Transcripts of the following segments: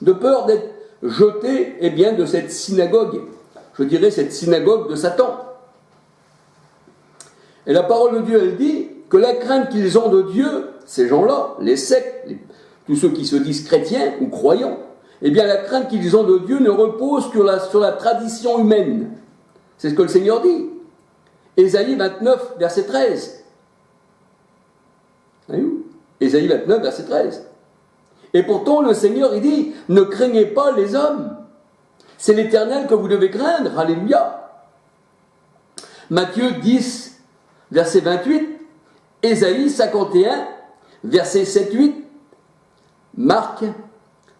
de peur d'être jetés de cette synagogue, je dirais cette synagogue de Satan. Et la parole de Dieu, elle dit que la crainte qu'ils ont de Dieu, ces gens-là, les sectes, tous ceux qui se disent chrétiens ou croyants, la crainte qu'ils ont de Dieu ne repose que sur la tradition humaine. C'est ce que le Seigneur dit. Ésaïe 29, verset 13. Ésaïe 29, verset 13. Et pourtant, le Seigneur, il dit, ne craignez pas les hommes. C'est l'Éternel que vous devez craindre. Alléluia. Matthieu 10, verset 28. Ésaïe 51, verset 7-8. Marc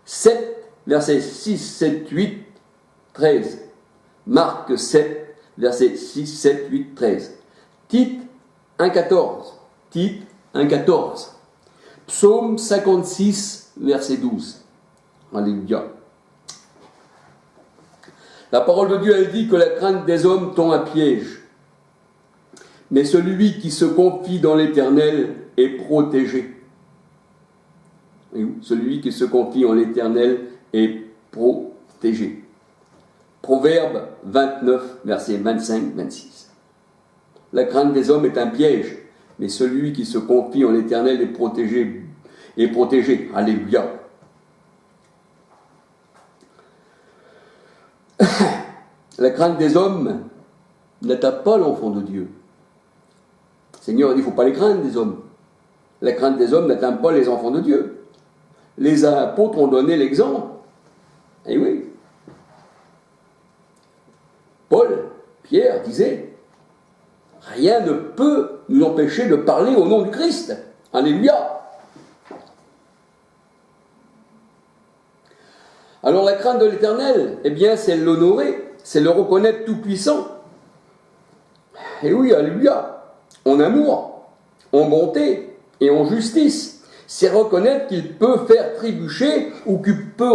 7, verset 6, 7, 8, 13. Marc 7, verset 6, 7, 8, 13. Tite 1, 14. Tite 1, 14. Psaume 56, verset 12. Alléluia. La parole de Dieu, elle dit que la crainte des hommes tend à piège. Mais celui qui se confie dans l'Éternel est protégé. Celui qui se confie en l'Éternel est protégé. Proverbe 29, versets 25-26. La crainte des hommes est un piège, mais celui qui se confie en l'Éternel est protégé. Est protégé. Alléluia. La crainte des hommes n'atteint pas l'enfant de Dieu. Le Seigneur a dit, il ne faut pas les craindre des hommes. La crainte des hommes n'atteint pas les enfants de Dieu. Les apôtres ont donné l'exemple. Eh oui. Paul, Pierre disait, rien ne peut nous empêcher de parler au nom du Christ. Alléluia. Alors la crainte de l'Éternel, c'est l'honorer, c'est le reconnaître tout-puissant. Et oui, alléluia, en amour, en bonté et en justice. C'est reconnaître qu'il peut faire trébucher ou qu'il peut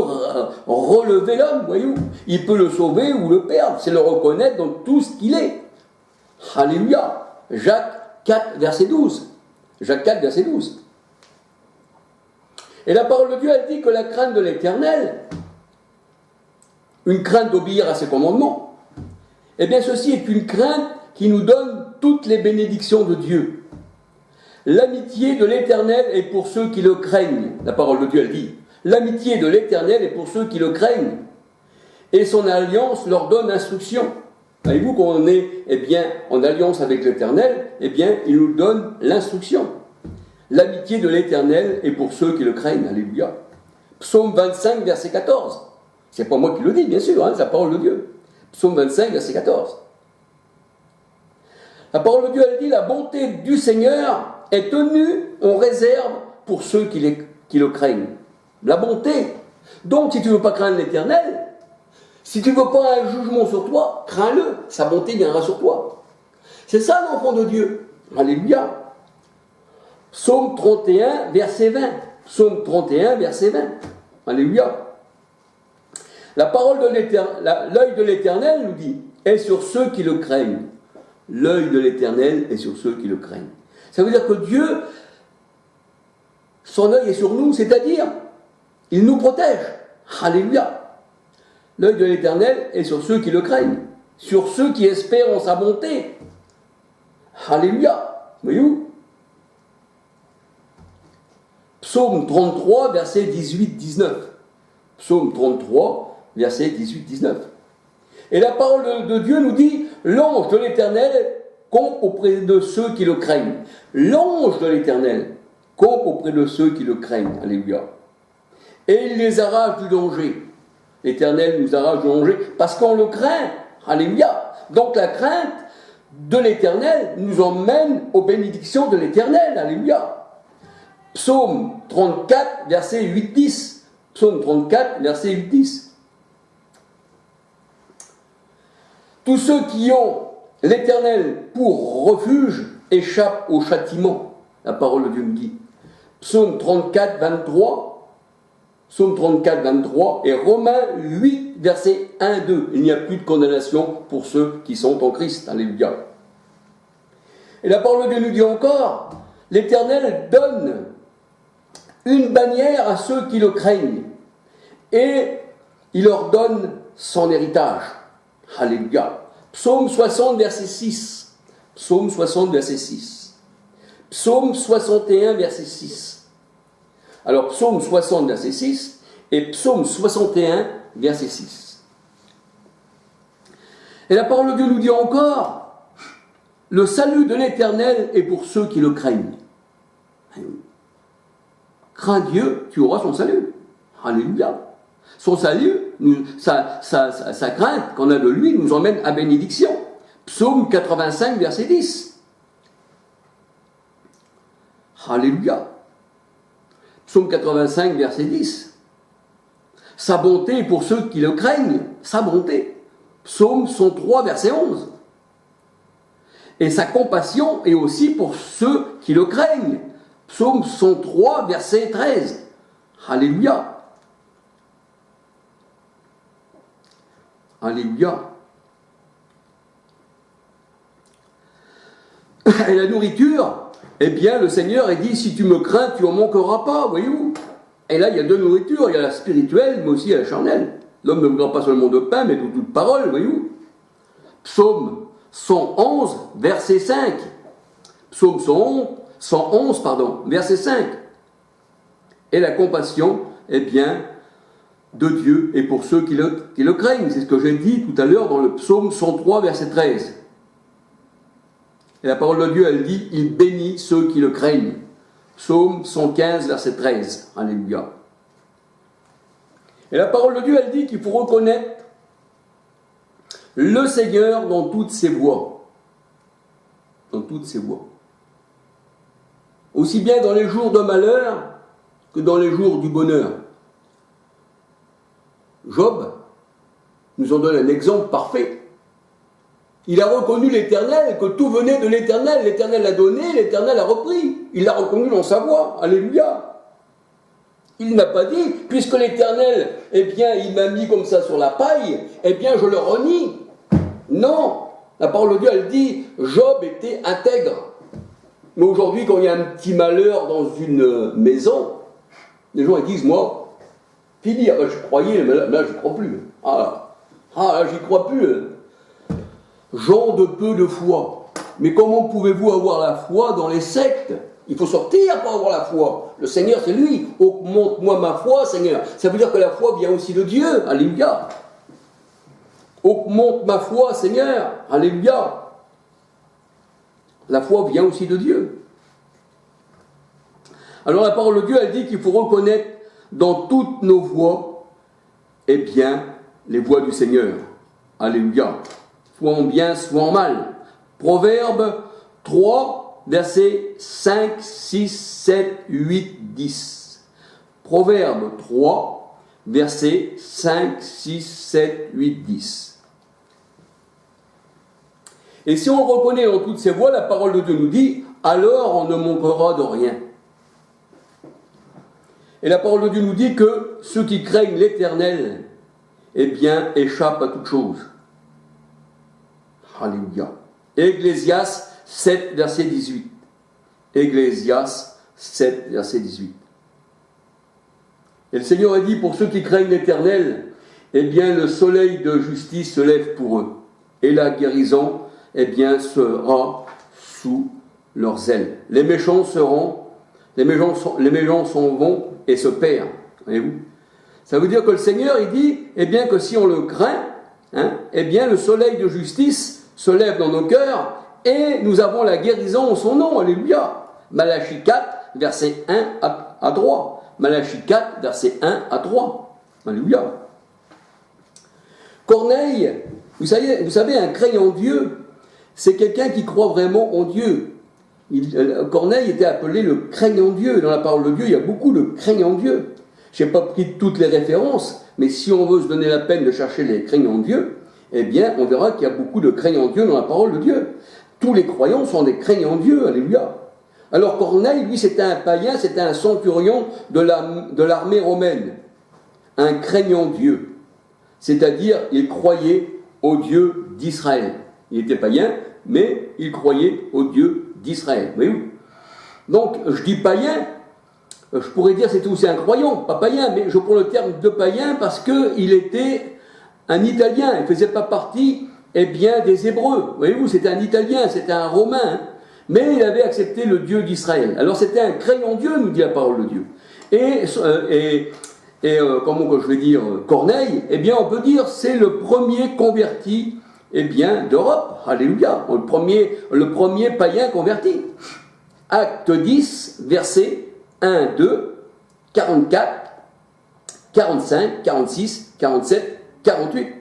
relever l'homme, voyez-vous. Il peut le sauver ou le perdre. C'est le reconnaître dans tout ce qu'il est. Alléluia. Jacques 4, verset 12. Jacques 4, verset 12. Et la parole de Dieu, elle dit que la crainte de l'Éternel, une crainte d'obéir à ses commandements, ceci est une crainte qui nous donne toutes les bénédictions de Dieu. L'amitié de l'Éternel est pour ceux qui le craignent. La parole de Dieu, elle dit. L'amitié de l'Éternel est pour ceux qui le craignent. Et son alliance leur donne instruction. Voyez-vous qu'on est en alliance avec l'Éternel, il nous donne l'instruction. L'amitié de l'Éternel est pour ceux qui le craignent. Alléluia. Psaume 25, verset 14. C'est pas moi qui le dis, bien sûr, c'est la parole de Dieu. Psaume 25, verset 14. La parole de Dieu, elle dit, la bonté du Seigneur est tenue en réserve pour ceux qui le craignent. La bonté. Donc, si tu ne veux pas craindre l'Éternel, si tu ne veux pas un jugement sur toi, crains-le. Sa bonté viendra sur toi. C'est ça l'enfant de Dieu. Alléluia. Psaume 31, verset 20. Psaume 31, verset 20. Alléluia. La parole de l'Éternel, l'œil de l'Éternel nous dit, est sur ceux qui le craignent. L'œil de l'Éternel est sur ceux qui le craignent. Ça veut dire que Dieu, son œil est sur nous, c'est-à-dire, il nous protège. Alléluia. L'œil de l'Éternel est sur ceux qui le craignent, sur ceux qui espèrent en sa bonté. Alléluia. Voyez-vous? Psaume 33, verset 18-19. Psaume 33, verset 18-19. Et la parole de Dieu nous dit, l'ange de l'Éternel campe auprès de ceux qui le craignent. L'ange de l'Éternel campe auprès de ceux qui le craignent. Alléluia. Et il les arrache du danger. L'Éternel nous arrache du danger parce qu'on le craint. Alléluia. Donc la crainte de l'Éternel nous emmène aux bénédictions de l'Éternel. Alléluia. Psaume 34, verset 8-10. Psaume 34, verset 8-10. Tous ceux qui ont l'Éternel pour refuge échappent au châtiment. La parole de Dieu nous dit. Psaume 34, 23. Psaume 34, 23 et Romains 8, verset 1, 2. Il n'y a plus de condamnation pour ceux qui sont en Christ. Alléluia. Et la parole de Dieu nous dit encore, l'Éternel donne une bannière à ceux qui le craignent. et il leur donne son héritage. Alléluia. Psaume 60, verset 6. Psaume 60, verset 6. Psaume 61, verset 6. Alors, psaume 60, verset 6 et psaume 61, verset 6. Et la parole de Dieu nous dit encore, le salut de l'Éternel est pour ceux qui le craignent. Crains Dieu, tu auras son salut. Alléluia. Son salut, sa crainte qu'on a de lui, nous emmène à bénédiction. Psaume 85, verset 10. Alléluia. Psaume 85, verset 10. Sa bonté pour ceux qui le craignent, sa bonté. Psaume 103, verset 11. Et sa compassion est aussi pour ceux qui le craignent. Psaume 103, verset 13. Alléluia. Alléluia. Et la nourriture, eh bien, le Seigneur a dit, si tu me crains, tu n'en manqueras pas, voyez-vous. Et là, il y a deux nourritures, il y a la spirituelle, mais aussi la charnelle. L'homme ne voudra pas seulement de pain, mais de toute parole, voyez-vous. Psaume 111, verset 5. Psaume 111, verset 5. Et la compassion, eh bien, de Dieu et pour ceux qui le craignent. C'est ce que j'ai dit tout à l'heure dans le psaume 103, verset 13. Et la parole de Dieu, elle dit, il bénit ceux qui le craignent. Psaume 115, verset 13. Alléluia. Et la parole de Dieu, elle dit qu'il faut reconnaître le Seigneur dans toutes ses voies. Dans toutes ses voies. Aussi bien dans les jours de malheur que dans les jours du bonheur. Job nous en donne un exemple parfait. Il a reconnu l'Éternel, que tout venait de l'Éternel. L'Éternel a donné, l'Éternel a repris. Il l'a reconnu dans sa voix. Alléluia. Il n'a pas dit, puisque l'Éternel, eh bien, il m'a mis comme ça sur la paille, eh bien, je le renie. Non. La parole de Dieu, elle dit, Job était intègre. Mais aujourd'hui, quand il y a un petit malheur dans une maison, les gens ils disent, moi, fini, je croyais, mais là je ne crois plus. Là, j'y crois plus. Gens de peu de foi. Mais comment pouvez-vous avoir la foi dans les sectes? Il faut sortir pour avoir la foi. Le Seigneur, c'est lui. Augmente-moi ma foi, Seigneur. Ça veut dire que la foi vient aussi de Dieu. Alléluia. Augmente ma foi, Seigneur. Alléluia. La foi vient aussi de Dieu. Alors la parole de Dieu, elle dit qu'il faut reconnaître dans toutes nos voies, eh bien, les voies du Seigneur. Alléluia. Soit en bien, soit en mal. Proverbe 3, versets 5, 6, 7, 8, 10. Proverbe 3, versets 5, 6, 7, 8, 10. Et si on reconnaît dans toutes ces voies, la parole de Dieu nous dit, alors on ne manquera de rien. Et la parole de Dieu nous dit que ceux qui craignent l'Éternel, eh bien, échappent à toute chose. Alléluia. Ecclésias 7, verset 18. Ecclésias 7, verset 18. Et le Seigneur a dit, pour ceux qui craignent l'Éternel, eh bien, le soleil de justice se lève pour eux. Et la guérison, eh bien, sera sous leurs ailes. Les méchants s'en vont et se perdent. Voyez-vous? Ça veut dire que le Seigneur, il dit, eh bien, que si on le craint, eh bien, le soleil de justice se lève dans nos cœurs et nous avons la guérison en son nom. Alléluia. Malachie 4, verset 1 à 3. Malachie 4, verset 1 à 3. Alléluia. Corneille, vous savez, un craignant Dieu, c'est quelqu'un qui croit vraiment en Dieu. Corneille était appelé le craignant Dieu. Dans la parole de Dieu, il y a beaucoup de craignants Dieu. Je n'ai pas pris toutes les références, mais si on veut se donner la peine de chercher les craignants Dieu, eh bien, on verra qu'il y a beaucoup de craignants Dieu dans la parole de Dieu. Tous les croyants sont des craignants Dieu, alléluia. Alors Corneille, lui, c'était un païen, c'était un centurion de l'armée romaine. Un craignant Dieu. C'est-à-dire, il croyait au Dieu d'Israël. Il était païen, mais il croyait au Dieu d'Israël. Voyez-vous? Donc, je dis païen, je pourrais dire c'était aussi un croyant, pas païen, mais je prends le terme de païen parce qu'il était un Italien, il ne faisait pas partie des Hébreux. Voyez-vous, c'était un Italien, c'était un Romain, hein, mais il avait accepté le Dieu d'Israël. Alors c'était un craignant Dieu, nous dit la parole de Dieu. Comment je vais dire, Corneille, on peut dire c'est le premier converti d'Europe. Alléluia, le premier païen converti. Acte 10, versets 1, 2, 44, 45, 46, 47, 48.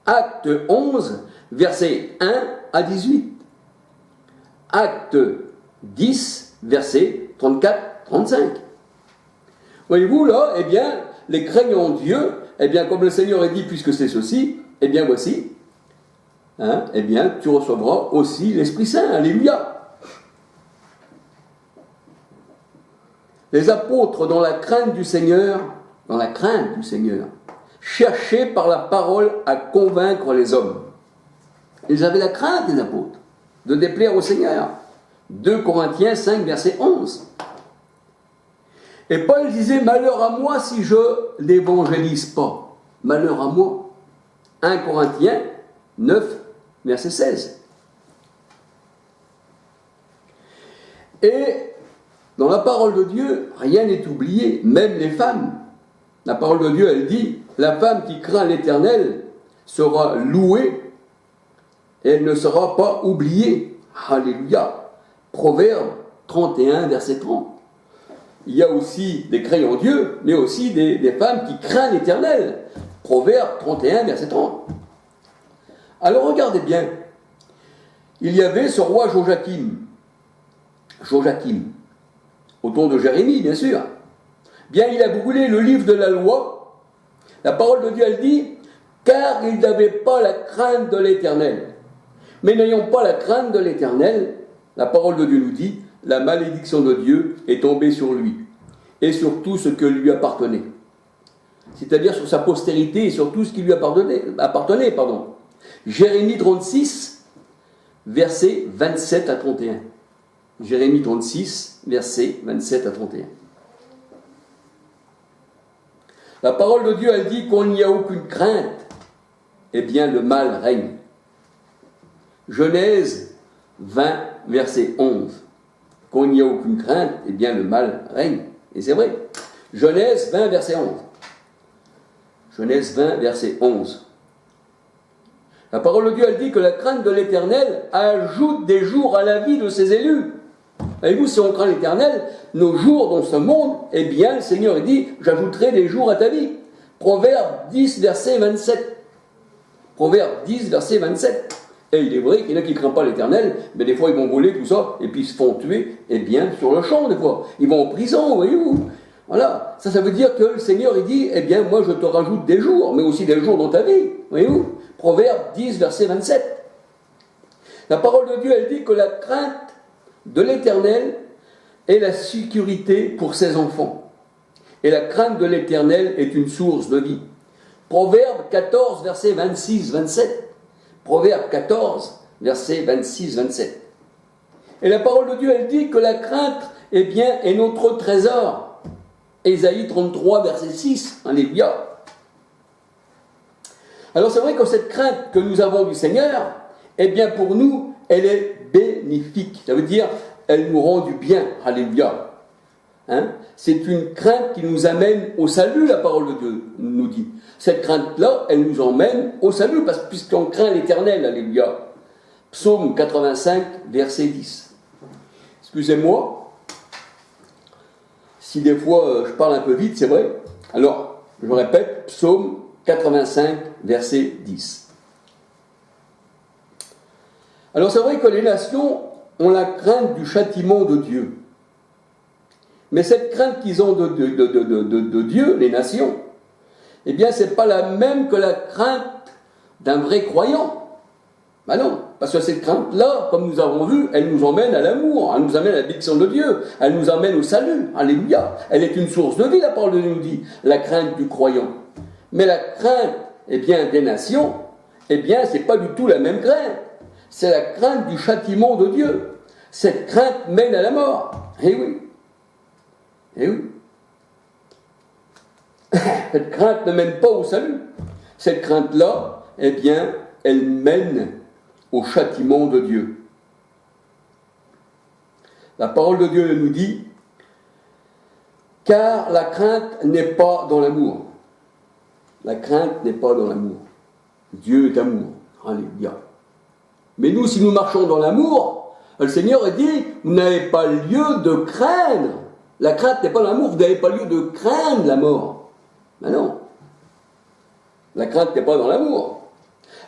Acte 11, versets 1 à 18. Acte 10, versets 34, 35. Voyez-vous, là, les craignants Dieu, comme le Seigneur a dit, puisque c'est ceci, voici, tu recevras aussi l'Esprit Saint. Alléluia. Les apôtres, dans la crainte du Seigneur, cherchaient par la parole à convaincre les hommes. Ils avaient la crainte des apôtres, de déplaire au Seigneur. 2 Corinthiens 5, verset 11. Et Paul disait, malheur à moi si je n'évangélise pas. Malheur à moi. 1 Corinthiens 9, verset 16. Et dans la parole de Dieu, rien n'est oublié, même les femmes. La parole de Dieu, elle dit, la femme qui craint l'Éternel sera louée et elle ne sera pas oubliée. Alléluia. Proverbe 31, verset 30. Il y a aussi des craignants Dieu, mais aussi des femmes qui craignent l'Éternel. Proverbe 31, verset 30. Alors regardez bien. Il y avait ce roi Joachim, au temps de Jérémie, bien sûr. Il a brûlé le livre de la loi. La parole de Dieu, elle dit, car il n'avait pas la crainte de l'Éternel. Mais n'ayant pas la crainte de l'Éternel, la parole de Dieu nous dit, la malédiction de Dieu est tombée sur lui et sur tout ce que lui appartenait. C'est-à-dire sur sa postérité et sur tout ce qui lui appartenait. Jérémie 36, versets 27 à 31. Jérémie 36, versets 27 à 31. La parole de Dieu, elle dit qu'on n'y a aucune crainte, le mal règne. Genèse 20, verset 11. Qu'on n'y a aucune crainte, le mal règne. Et c'est vrai. Genèse 20, verset 11. Genèse 20, verset 11. La parole de Dieu, elle dit que la crainte de l'Éternel ajoute des jours à la vie de ses élus. Voyez-vous, si on craint l'Éternel, nos jours dans ce monde, le Seigneur dit, j'ajouterai des jours à ta vie. Proverbe 10, verset 27. Proverbe 10, verset 27. Et il est vrai qu'il y en a qui ne craignent pas l'Éternel, mais des fois ils vont voler tout ça, et puis ils se font tuer, sur le champ des fois. Ils vont en prison, voyez-vous. Voilà, ça veut dire que le Seigneur, il dit, moi je te rajoute des jours, mais aussi des jours dans ta vie, voyez-vous. Proverbe 10, verset 27. La parole de Dieu, elle dit que la crainte de l'Éternel est la sécurité pour ses enfants. Et la crainte de l'Éternel est une source de vie. Proverbe 14, verset 26, 27. Proverbe 14, verset 26, 27. Et la parole de Dieu, elle dit que la crainte, est notre trésor. Ésaïe 33, verset 6. Alléluia. Alors c'est vrai que cette crainte que nous avons du Seigneur, pour nous, elle est bénéfique. Ça veut dire, elle nous rend du bien. Alléluia. C'est une crainte qui nous amène au salut, la parole de Dieu nous dit. Cette crainte-là, elle nous emmène au salut, puisqu'on craint l'Éternel. Alléluia. Psaume 85, verset 10. Excusez-moi, si des fois je parle un peu vite, c'est vrai. Alors, je répète, Psaume 85, verset 10. Alors c'est vrai que les nations ont la crainte du châtiment de Dieu. Mais cette crainte qu'ils ont de Dieu, les nations, c'est pas la même que la crainte d'un vrai croyant. Non, parce que cette crainte-là, comme nous avons vu, elle nous emmène à l'amour, elle nous amène à la bénédiction de Dieu, elle nous amène au salut. Alléluia. Elle est une source de vie, la parole de Dieu nous dit, la crainte du croyant. Mais la crainte, des nations, c'est pas du tout la même crainte. C'est la crainte du châtiment de Dieu. Cette crainte mène à la mort. Eh oui. Eh oui. Cette crainte ne mène pas au salut. Cette crainte-là, eh bien, elle mène au châtiment de Dieu. La parole de Dieu nous dit, car la crainte n'est pas dans l'amour. La crainte n'est pas dans l'amour. Dieu est amour. Alléluia. Mais nous, si nous marchons dans l'amour, le Seigneur a dit, vous n'avez pas lieu de craindre. La crainte n'est pas dans l'amour, vous n'avez pas lieu de craindre la mort. Ben non. La crainte n'est pas dans l'amour.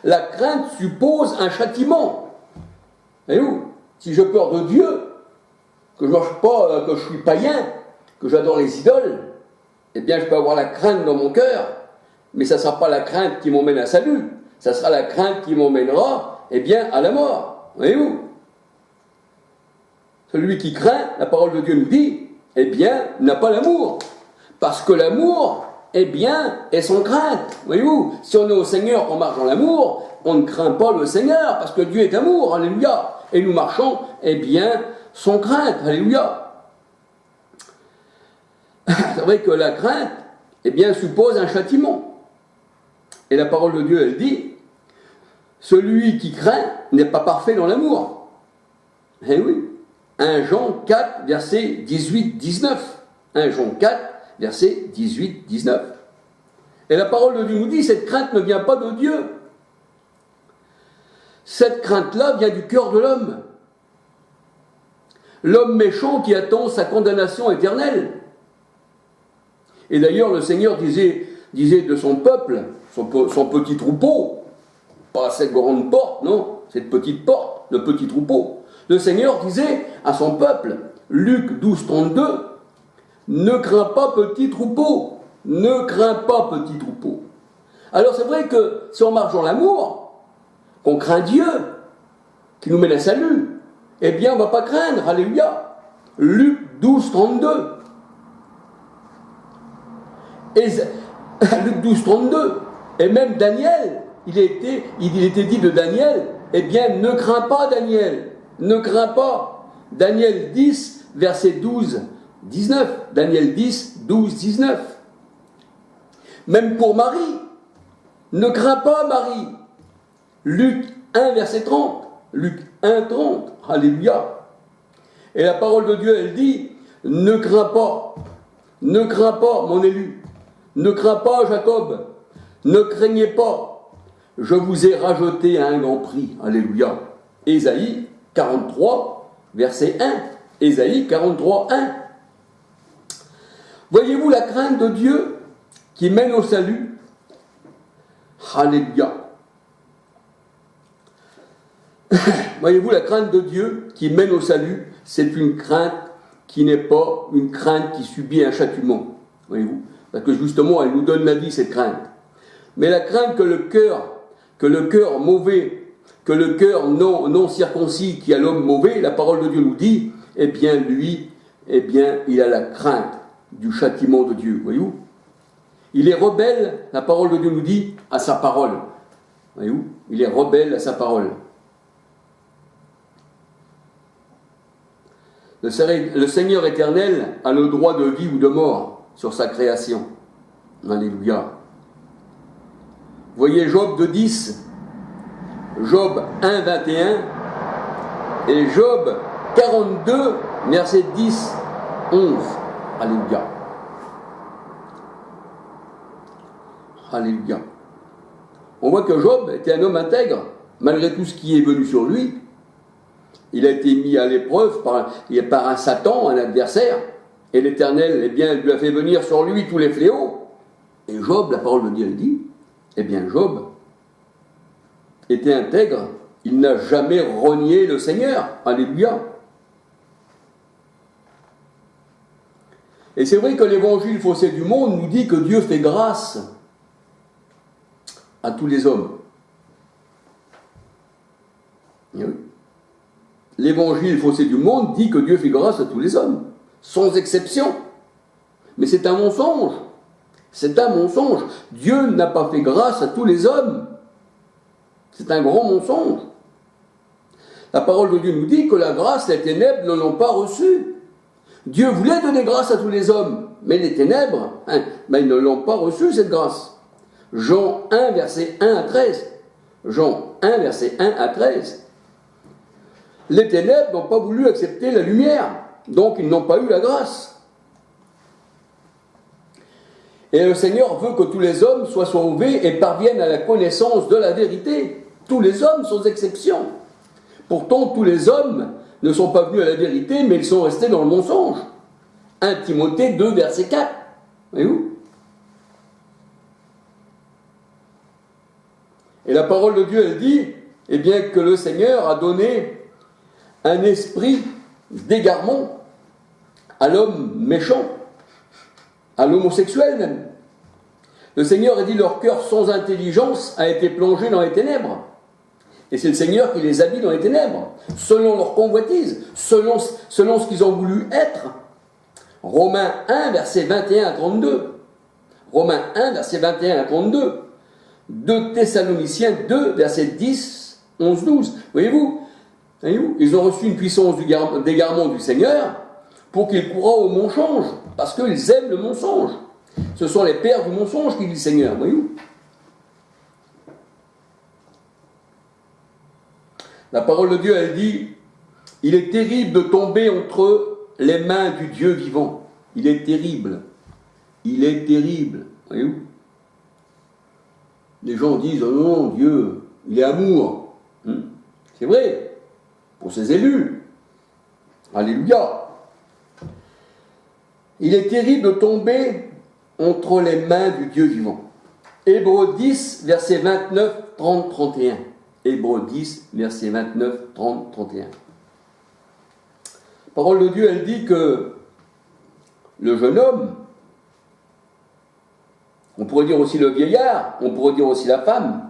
La crainte suppose un châtiment. Et où? Si j'ai peur de Dieu, que je ne marche pas, que je suis païen, que j'adore les idoles, eh bien je peux avoir la crainte dans mon cœur, mais ça ne sera pas la crainte qui m'emmène à salut, ça sera la crainte qui m'emmènera, eh bien, à la mort. Voyez-vous? Celui qui craint, la parole de Dieu nous dit, eh bien, n'a pas l'amour. Parce que l'amour, eh bien, est sans crainte. Voyez-vous? Si on est au Seigneur, qu'on marche dans l'amour, on ne craint pas le Seigneur, parce que Dieu est amour, alléluia. Et nous marchons, eh bien, sans crainte, alléluia. C'est vrai que la crainte, eh bien, suppose un châtiment. Et la parole de Dieu, elle dit, celui qui craint n'est pas parfait dans l'amour. Eh oui. 1 Jean 4, verset 18-19. 1 Jean 4, verset 18-19. Et la parole de Dieu nous dit, cette crainte ne vient pas de Dieu. Cette crainte-là vient du cœur de l'homme. L'homme méchant qui attend sa condamnation éternelle. Et d'ailleurs, le Seigneur disait de son peuple, son petit troupeau, pas cette grande porte, non, cette petite porte, le petit troupeau. Le Seigneur disait à son peuple, Luc 12, 32, ne crains pas petit troupeau, ne crains pas petit troupeau. Alors c'est vrai que si on marche dans l'amour, qu'on craint Dieu, qui nous mène à salut, eh bien on ne va pas craindre, alléluia. Luc 12, 32. Et Luc 12, 32. Et même Daniel, il était dit de Daniel, eh bien ne crains pas Daniel, ne crains pas. Daniel 10, verset 12, 19. Daniel 10, 12, 19. Même pour Marie, ne crains pas Marie. Luc 1, verset 30. Luc 1, 30. Alléluia. Et la parole de Dieu, elle dit, ne crains pas, mon élu. Ne crains pas, Jacob. Ne craignez pas. Je vous ai rajouté à un grand prix. Alléluia. Ésaïe 43, verset 1. Ésaïe 43, 1. Voyez-vous la crainte de Dieu qui mène au salut? Alléluia. Voyez-vous la crainte de Dieu qui mène au salut, c'est une crainte qui n'est pas une crainte qui subit un châtiment. Voyez-vous? Parce que justement, elle nous donne la vie, cette crainte. Mais la crainte que le cœur mauvais, que le cœur non circoncis qui a l'homme mauvais, la parole de Dieu nous dit, eh bien lui, eh bien il a la crainte du châtiment de Dieu. Voyez-vous? Il est rebelle, la parole de Dieu nous dit, à sa parole. Voyez-vous? Il est rebelle à sa parole. Le Seigneur éternel a le droit de vie ou de mort sur sa création. Alléluia. Voyez Job 2,10, Job 1, 21 et Job 42, verset 10, 11. Alléluia. Alléluia. On voit que Job était un homme intègre, malgré tout ce qui est venu sur lui. Il a été mis à l'épreuve par un Satan, un adversaire, et l'Éternel, eh bien, lui a fait venir sur lui tous les fléaux. Et Job, la parole de Dieu le dit, eh bien, Job était intègre, il n'a jamais renié le Seigneur. Alléluia. Et c'est vrai que l'évangile faussé du monde nous dit que Dieu fait grâce à tous les hommes. Et oui. L'évangile faussé du monde dit que Dieu fait grâce à tous les hommes, sans exception. Mais c'est un mensonge. C'est un mensonge. Dieu n'a pas fait grâce à tous les hommes. C'est un grand mensonge. La parole de Dieu nous dit que la grâce et les ténèbres ne l'ont pas reçue. Dieu voulait donner grâce à tous les hommes, mais les ténèbres, ils ne l'ont pas reçu, cette grâce. Jean 1, verset 1 à 13. Jean 1, verset 1 à 13. Les ténèbres n'ont pas voulu accepter la lumière, donc ils n'ont pas eu la grâce. Et le Seigneur veut que tous les hommes soient sauvés et parviennent à la connaissance de la vérité. Tous les hommes, sans exception. Pourtant, tous les hommes ne sont pas venus à la vérité, mais ils sont restés dans le mensonge. 1 Timothée 2, verset 4. Voyez-vous ? Et la parole de Dieu, elle dit, eh bien, que le Seigneur a donné un esprit d'égarement à l'homme méchant, à l'homosexuel même. Le Seigneur a dit, leur cœur sans intelligence a été plongé dans les ténèbres. Et c'est le Seigneur qui les a mis dans les ténèbres, selon leur convoitise, selon ce qu'ils ont voulu être. Romains 1, verset 21 à 32. Romains 1, verset 21 à 32. 2 Thessaloniciens 2, verset 10, 11, 12. Voyez-vous, ils ont reçu une puissance d'égarement du Seigneur pour qu'ils croient au mensonge, parce qu'ils aiment le mensonge. Ce sont les pères du mensonge qui dit le Seigneur, voyez-vous. La parole de Dieu, elle dit, il est terrible de tomber entre les mains du Dieu vivant. Il est terrible. Il est terrible. Voyez-vous ? Les gens disent, oh non, Dieu, il est amour. C'est vrai, pour ses élus. Alléluia. Il est terrible de tomber entre les mains du Dieu vivant. Hébreux 10, versets 29, 30, 31. Hébreux 10, versets 29, 30, 31. La parole de Dieu, elle dit que le jeune homme, on pourrait dire aussi le vieillard, on pourrait dire aussi la femme,